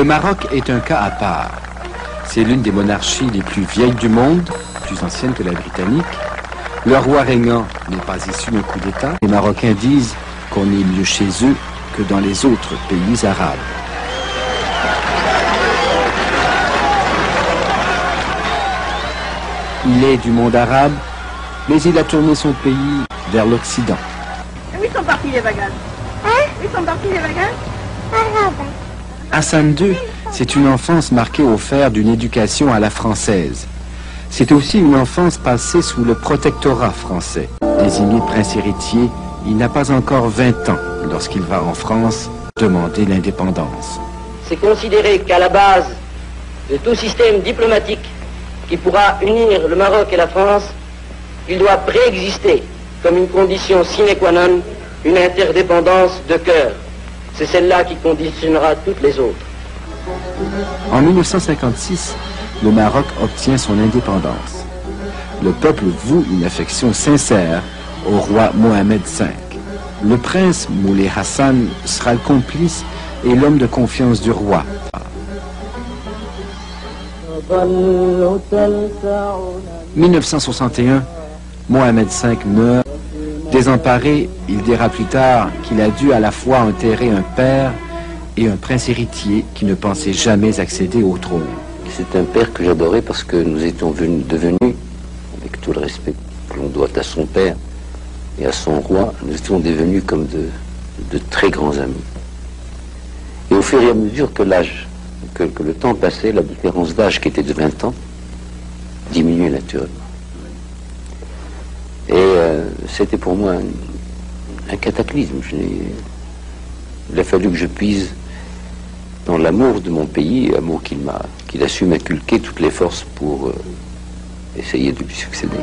Le Maroc est un cas à part. C'est l'une des monarchies les plus vieilles du monde, plus ancienne que la britannique. Le roi régnant n'est pas issu d'un coup d'État. Les Marocains disent qu'on est mieux chez eux que dans les autres pays arabes. Il est du monde arabe, mais il a tourné son pays vers l'Occident. Où sont partis les bagages? Où sont partis les bagages? Hassan II, c'est une enfance marquée au fer d'une éducation à la française. C'est aussi une enfance passée sous le protectorat français. Désigné prince héritier, il n'a pas encore 20 ans lorsqu'il va en France demander l'indépendance. C'est considéré qu'à la base de tout système diplomatique qui pourra unir le Maroc et la France, il doit préexister comme une condition sine qua non une interdépendance de cœur. C'est celle-là qui conditionnera toutes les autres. En 1956, le Maroc obtient son indépendance. Le peuple voue une affection sincère au roi Mohamed V. Le prince Moulay Hassan sera le complice et l'homme de confiance du roi. « 1961, Mohamed V meurt. Désemparé, il dira plus tard qu'il a dû à la fois enterrer un père et un prince héritier qui ne pensait jamais accéder au trône. C'est un père que j'adorais parce que nous étions devenus, avec tout le respect que l'on doit à son père et à son roi, nous étions devenus comme de très grands amis. Et au fur et à mesure que l'âge, que le temps passait, la différence d'âge qui était de 20 ans diminuait naturellement. Et c'était pour moi un cataclysme. Il a fallu que je puise dans l'amour de mon pays, amour qu'il a su m'inculquer toutes les forces pour essayer de lui succéder.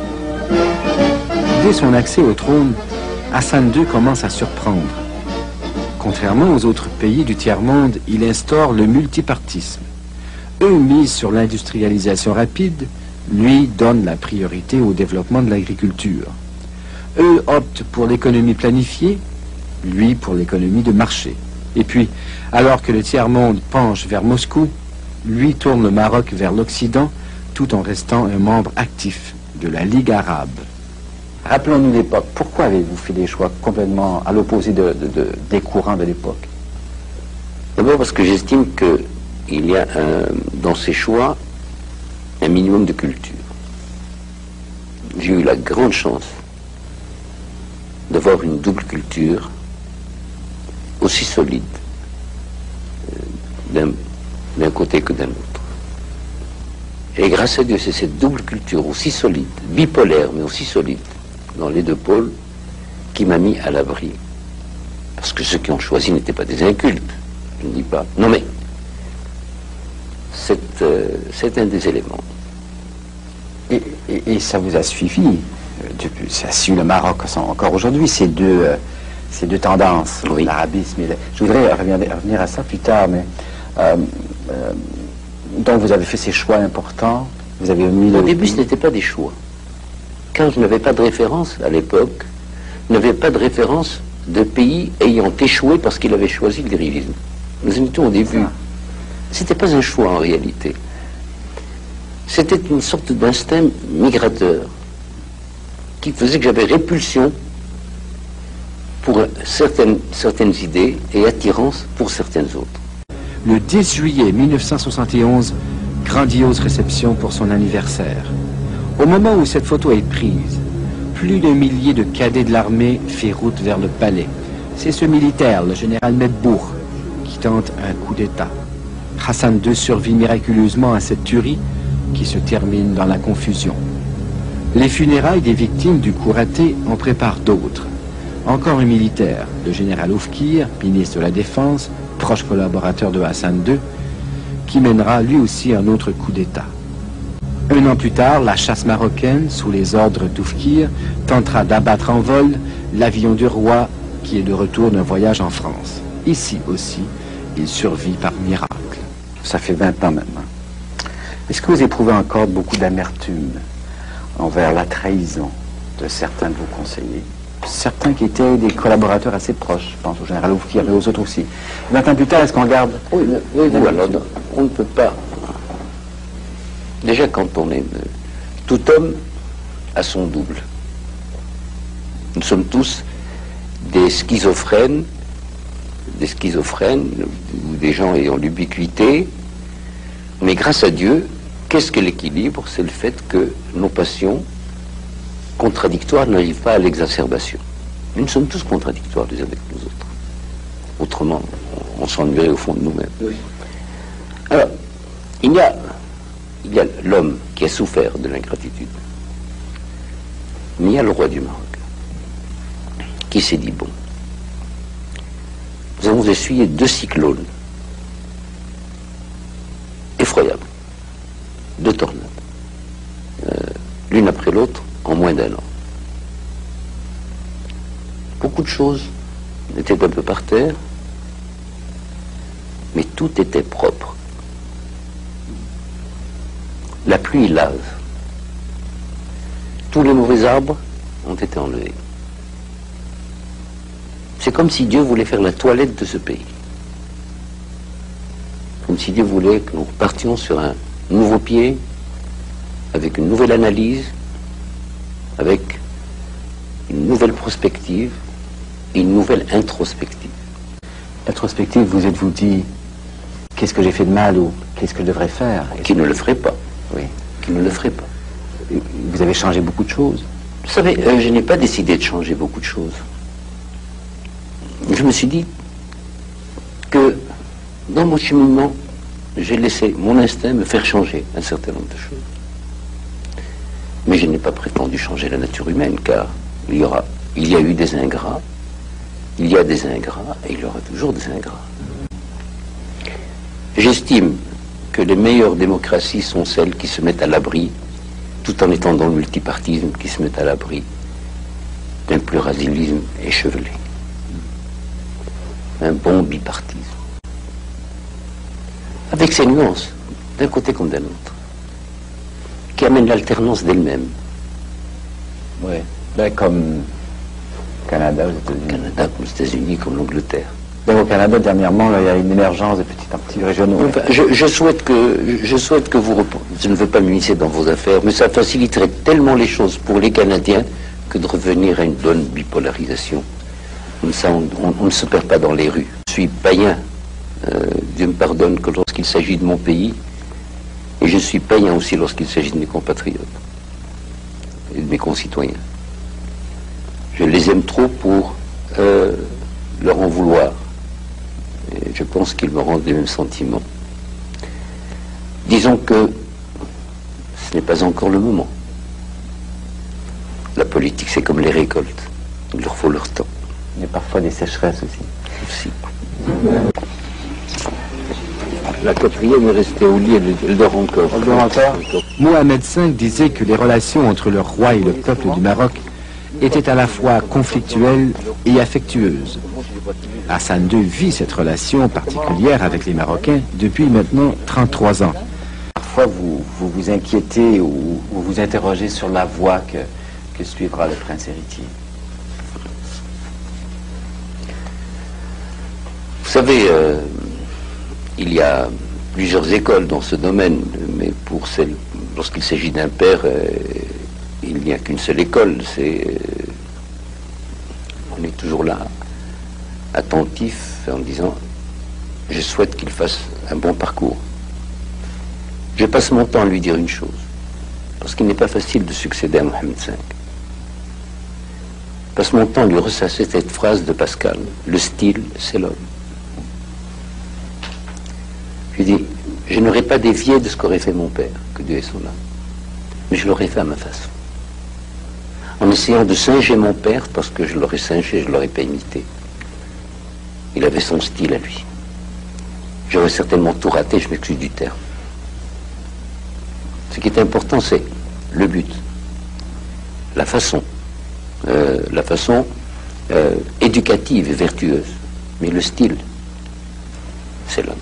Dès son accès au trône, Hassan II commence à surprendre. Contrairement aux autres pays du tiers-monde, il instaure le multipartisme. Eux misent sur l'industrialisation rapide, lui donne la priorité au développement de l'agriculture. Eux optent pour l'économie planifiée, lui pour l'économie de marché. Et puis, alors que le tiers-monde penche vers Moscou, lui tourne le Maroc vers l'Occident, tout en restant un membre actif de la Ligue arabe. Rappelons-nous l'époque. Pourquoi avez-vous fait des choix complètement à l'opposé des courants de l'époque? D'abord parce que j'estime qu'il y a dans ces choix un minimum de culture. J'ai eu la grande chance d'avoir une double culture aussi solide d'un côté que d'un autre. Et grâce à Dieu, c'est cette double culture aussi solide, bipolaire, mais aussi solide, dans les deux pôles, qui m'a mis à l'abri. Parce que ceux qui ont choisi n'étaient pas des incultes, je ne dis pas. Non mais, c'est un des éléments. Et ça vous a suivi, ça suit le Maroc encore aujourd'hui, ces deux tendances, oui. L'arabisme. Je voudrais revenir à ça plus tard, mais donc vous avez fait ces choix importants, vous avez mis Au début, ce n'était pas des choix. Quand je n'avais pas de référence à l'époque, je n'avais pas de référence de pays ayant échoué parce qu'il avait choisi le dérivisme. Nous en étions au début. C'était pas un choix en réalité. C'était une sorte d'instinct migrateur qui faisait que j'avais répulsion pour certaines idées et attirance pour certaines autres. Le 10 juillet 1971, grandiose réception pour son anniversaire. Au moment où cette photo est prise, plus d'un millier de cadets de l'armée fait route vers le palais. C'est ce militaire, le général Medbourg, qui tente un coup d'État. Hassan II survit miraculeusement à cette tuerie qui se termine dans la confusion. Les funérailles des victimes du coup raté en préparent d'autres. Encore un militaire, le général Oufkir, ministre de la Défense, proche collaborateur de Hassan II, qui mènera lui aussi un autre coup d'État. Un an plus tard, la chasse marocaine, sous les ordres d'Oufkir, tentera d'abattre en vol l'avion du roi qui est de retour d'un voyage en France. Ici aussi, il survit par miracle. Ça fait 20 ans maintenant. Est-ce que vous éprouvez encore beaucoup d'amertume envers la trahison de certains de vos conseillers? certains qui étaient des collaborateurs assez proches. Je pense au général Oufkir et aux autres aussi. 20 ans plus tard, est-ce qu'on garde... Oui, alors, on ne peut pas... Déjà, quand on est... Tout homme a son double. Nous sommes tous des schizophrènes ou des gens ayant l'ubiquité, mais grâce à Dieu, qu'est-ce que l'équilibre? C'est le fait que nos passions contradictoires n'arrivent pas à l'exacerbation. Nous sommes tous contradictoires les uns avec les autres. Autrement, on s'ennuierait au fond de nous-mêmes. Oui. Alors, il y a l'homme qui a souffert de l'ingratitude. Mais il y a le roi du Maroc qui s'est dit, bon, nous avons essuyé 2 cyclones effroyables, 2 tornades, l'une après l'autre en moins d'1 an. Beaucoup de choses étaient un peu par terre, mais tout était propre. La pluie lave. Tous les mauvais arbres ont été enlevés. C'est comme si Dieu voulait faire la toilette de ce pays. Comme si Dieu voulait que nous repartions sur un nouveau pied, avec une nouvelle analyse, avec une nouvelle prospective et une nouvelle introspective. Introspective, vous êtes-vous dit, qu'est-ce que j'ai fait de mal ou qu'est-ce que je devrais faire? Qui ne le ferait pas. Oui. Qui ne le ferait pas. Vous avez changé beaucoup de choses. Vous savez, je n'ai pas décidé de changer beaucoup de choses. Je me suis dit que dans mon cheminement, j'ai laissé mon instinct me faire changer un certain nombre de choses. Mais je n'ai pas prétendu changer la nature humaine, car il y a eu des ingrats, il y a des ingrats, et il y aura toujours des ingrats. J'estime que les meilleures démocraties sont celles qui se mettent à l'abri, tout en étant dans le multipartisme, qui se mettent à l'abri d'un pluralisme échevelé. Un bon bipartisme. Avec ses nuances, d'un côté comme d'un autre, qui amène l'alternance d'elle-même. Oui, ben, comme Canada aux États-Unis. Canada comme les États-Unis, comme l'Angleterre. Au Canada, dernièrement, là, il y a une émergence de petits partis régionaux. Enfin, je souhaite que vous... Je ne veux pas m'immiscer dans vos affaires, mais ça faciliterait tellement les choses pour les Canadiens que de revenir à une bonne bipolarisation. Comme ça, on ne se perd pas dans les rues. Je suis païen, Dieu me pardonne, que lorsqu'il s'agit de mon pays, et je suis païen aussi lorsqu'il s'agit de mes compatriotes et de mes concitoyens. Je les aime trop pour leur en vouloir. Et je pense qu'ils me rendent les mêmes sentiments. Disons que ce n'est pas encore le moment. La politique, c'est comme les récoltes. Il leur faut leur temps. Il y a parfois des sécheresses aussi. La quatrième est restée au lit, elle dort encore. Elle dort encore. Mohamed V disait que les relations entre le roi et le peuple du Maroc étaient à la fois conflictuelles et affectueuses. Hassan II vit cette relation particulière avec les Marocains depuis maintenant 33 ans. Parfois, vous vous inquiétez ou vous interrogez sur la voie que suivra le prince héritier. Vous savez, il y a plusieurs écoles dans ce domaine, mais pour celle, lorsqu'il s'agit d'un père, il n'y a qu'une seule école. On est toujours là, attentif, en disant, je souhaite qu'il fasse un bon parcours. Je passe mon temps à lui dire une chose, parce qu'il n'est pas facile de succéder à Mohamed V. Je passe mon temps à lui ressasser cette phrase de Pascal, le style, c'est l'homme. Je lui dis, je n'aurais pas dévié de ce qu'aurait fait mon père, que Dieu ait son âme, mais je l'aurais fait à ma façon. En essayant de singer mon père, parce que je l'aurais singé, je ne l'aurais pas imité. Il avait son style à lui. J'aurais certainement tout raté, je m'excuse du terme. Ce qui est important, c'est le but, la façon éducative et vertueuse, mais le style, c'est l'homme.